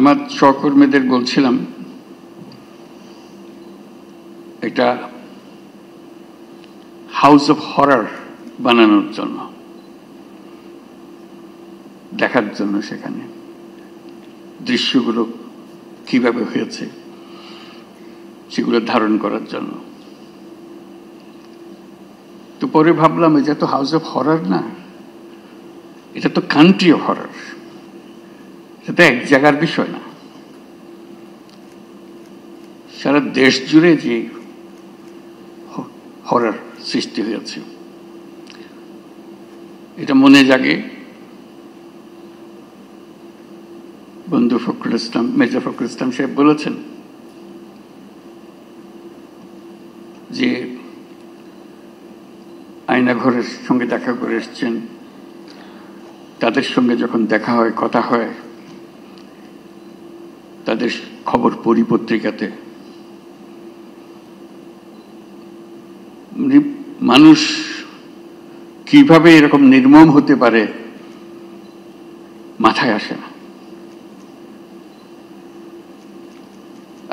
আমার সহকর্মীদের বলছিলাম একটা হাউস অফ হরর বানানোর জন্য, দেখার জন্য সেখানে দৃশ্যগুলো কিভাবে হয়েছে সেগুলো ধারণ করার জন্য। তো পরে ভাবলাম এটা তো হাউস অফ হরর না, এটা তো কান্ট্রি অফ হরর। এটা তো এক জায়গার বিষয় না, সারা দেশ জুড়ে যে হরর সৃষ্টি হয়েছে এটা মনে জাগে। বন্ধু ফখরুল ইসলাম, মির্জা ফখরুল ইসলাম সাহেব বলেছেন যে আয়নাঘরের সঙ্গে দেখা করে এসছেন, তাদের সঙ্গে যখন দেখা হয়, কথা হয়, তাদের খবর পড়ি পত্রিকাতে, মানুষ কিভাবে এরকম নির্মম হতে পারে মাথায় আসে না।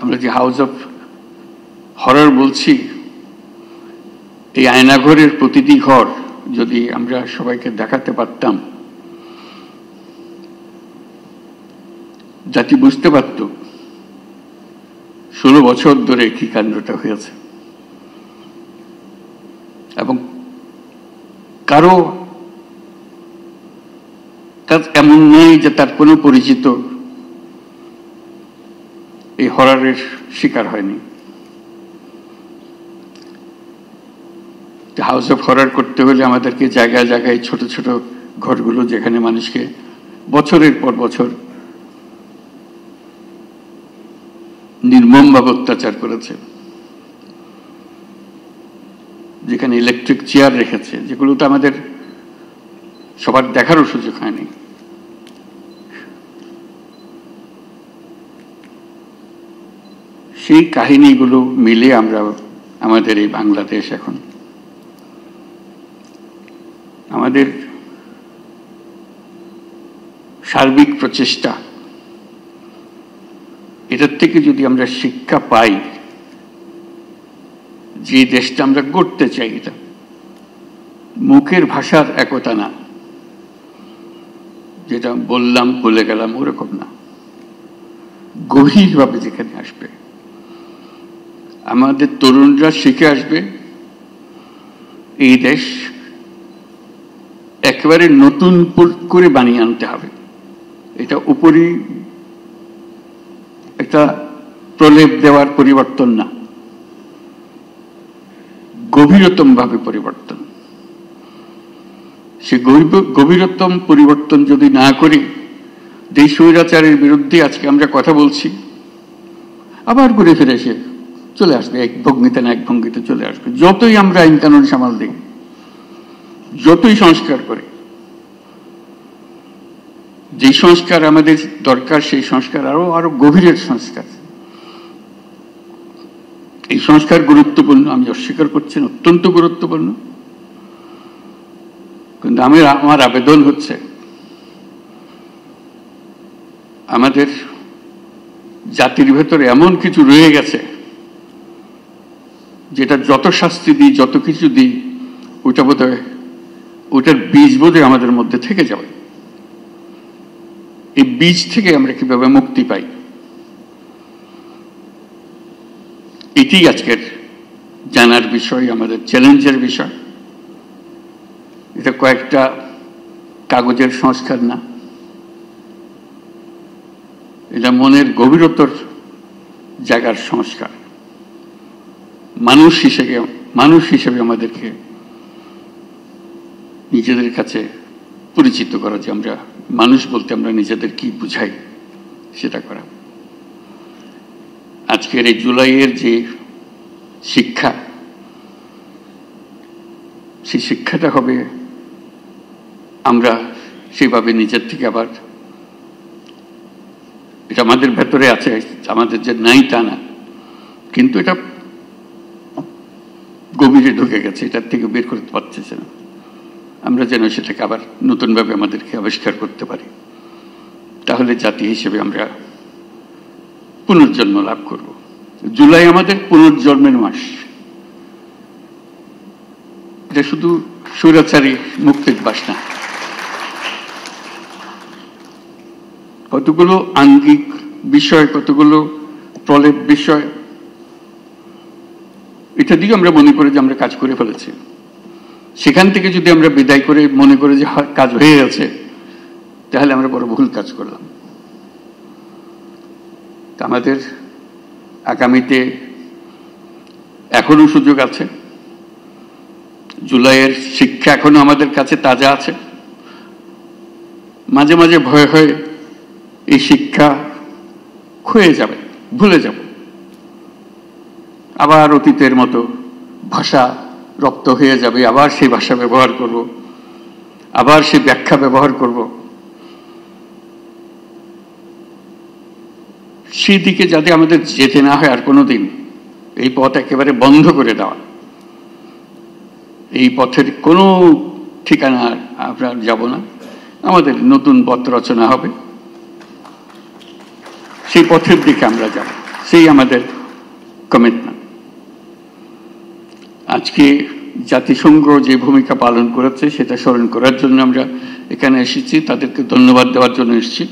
আমরা যে হাউস অফ হরর বলছি, এই আয়নাঘরের প্রতিটি ঘর যদি আমরা সবাইকে দেখাতে পারতাম, জাতি বুঝতে পারত 16 বছর ধরে কি কাণ্ডটা হয়েছে। এবং কারো এমন নেই যে তার কোনো পরিচিত এই হররের শিকার হয়নি। হাউস অফ হরর করতে হলে আমাদেরকে জায়গায় জায়গায় ছোট ছোট ঘরগুলো, যেখানে মানুষকে বছরের পর বছর নির্মমভাবে অত্যাচার করেছে, যেখানে ইলেকট্রিক চেয়ার রেখেছে, যেগুলো তো আমাদের সবার দেখারও সুযোগ হয়নি। সেই কাহিনীগুলো মিলে আমরা আমাদের এই বাংলাদেশ, এখন আমাদের সার্বিক প্রচেষ্টা, এটার থেকে যদি আমরা শিক্ষা পাই, যে দেশটা আমরা গড়তে চাই, এটা মুখের ভাষার একতা না, যেটা বললাম বলে গেলাম ওরকম না, গভীরভাবে যেখানে আসবে, আমাদের তরুণরা শিখে আসবে, এই দেশ একেবারে নতুন করে বানিয়ে আনতে হবে। এটা উপরই একটা প্রলেপ দেওয়ার পরিবর্তন না, গভীরতম ভাবে পরিবর্তন। সে গভীরতম পরিবর্তন যদি না করি, দেশ স্বৈরাচারের বিরুদ্ধে আজকে আমরা কথা বলছি, আবার ঘুরে ফিরে এসে চলে আসবে, এক ভঙ্গিতে না এক ভঙ্গিতে চলে আসবে। যতই আমরা আইন কানুন সামাল দিই, যতই সংস্কার করি, যে সংস্কার আমাদের দরকার সেই সংস্কার আরো গভীরের সংস্কার। এই সংস্কার গুরুত্বপূর্ণ, আমি অস্বীকার করছি না, অত্যন্ত গুরুত্বপূর্ণ। কিন্তু আমার আবেদন হচ্ছে, আমাদের জাতির ভেতরে এমন কিছু রয়ে গেছে যেটা যত শাস্তি দিই, যত কিছু দিই, ওটা বোধহয়, ওটার বীজ বোধহয় আমাদের মধ্যে থেকে যাবে। এই বীজ থেকে আমরা কিভাবে মুক্তি পাই, এটি আজকের জানার বিষয়, আমাদের চ্যালেঞ্জের বিষয়। এটা কয়েকটা কাগজের সংস্কার না, এটা মনের গভীরতর জায়গার সংস্কার। মানুষ হিসেবে আমাদেরকে নিজেদের কাছে পরিচিত করা, যে আমরা মানুষ বলতে আমরা নিজেদের কি বুঝাই সেটা করা। আজকের এই জুলাইয়ের যে শিক্ষা, সেই শিক্ষাটা হবে আমরা সেভাবে নিজের থেকে আবার, এটা আমাদের ভেতরে আছে, আমাদের যে নাই তা না, কিন্তু এটা গভীরে ঢুকে গেছে, এটার থেকে বের করতে পারতেছে না। আমরা যেন সেটাকে আবার নতুনভাবে আমাদেরকে আবিষ্কার করতে পারি, তাহলে জাতি হিসেবে আমরা পুনর্জন্ম লাভ করব। জুলাই আমাদের পুনর্জন্মের মাস। এটা শুধু স্বৈরাচারী মুক্তির বাস না, কতগুলো আঙ্গিক বিষয়, কতগুলো প্রলেপ বিষয়, এটা দিয়ে আমরা মনে করি যে আমরা কাজ করে ফেলেছি। সেখান থেকে যদি আমরা বিদায় করে মনে করি যে কাজ হয়ে গেছে, তাহলে আমরা বড় ভুল কাজ করলাম। আমাদের আগামীতে এখনো সুযোগ আছে। জুলাইয়ের শিক্ষা এখনো আমাদের কাছে তাজা আছে। মাঝে মাঝে ভয় হয় এই শিক্ষা ক্ষয়ে যাবে, ভুলে যাব, আবার অতীতের মতো ভাষা রপ্ত হয়ে যাবে, আবার সেই ভাষা ব্যবহার করব, আবার সেই ব্যাখ্যা ব্যবহার করব। সেই দিকে যাতে আমাদের যেতে না হয় আর কোনোদিন, এই পথ একেবারে বন্ধ করে দেওয়া। এই পথের কোনো ঠিকানা আমরা যাব না, আমাদের নতুন পথ রচনা হবে, সেই পথের দিকে আমরা যাব, সেই আমাদের কমিটমেন্ট। আজকে জাতিসংঘ যে ভূমিকা পালন করেছে সেটা স্মরণ করার জন্য আমরা এখানে এসেছি, তাদেরকে ধন্যবাদ দেওয়ার জন্য এসেছি।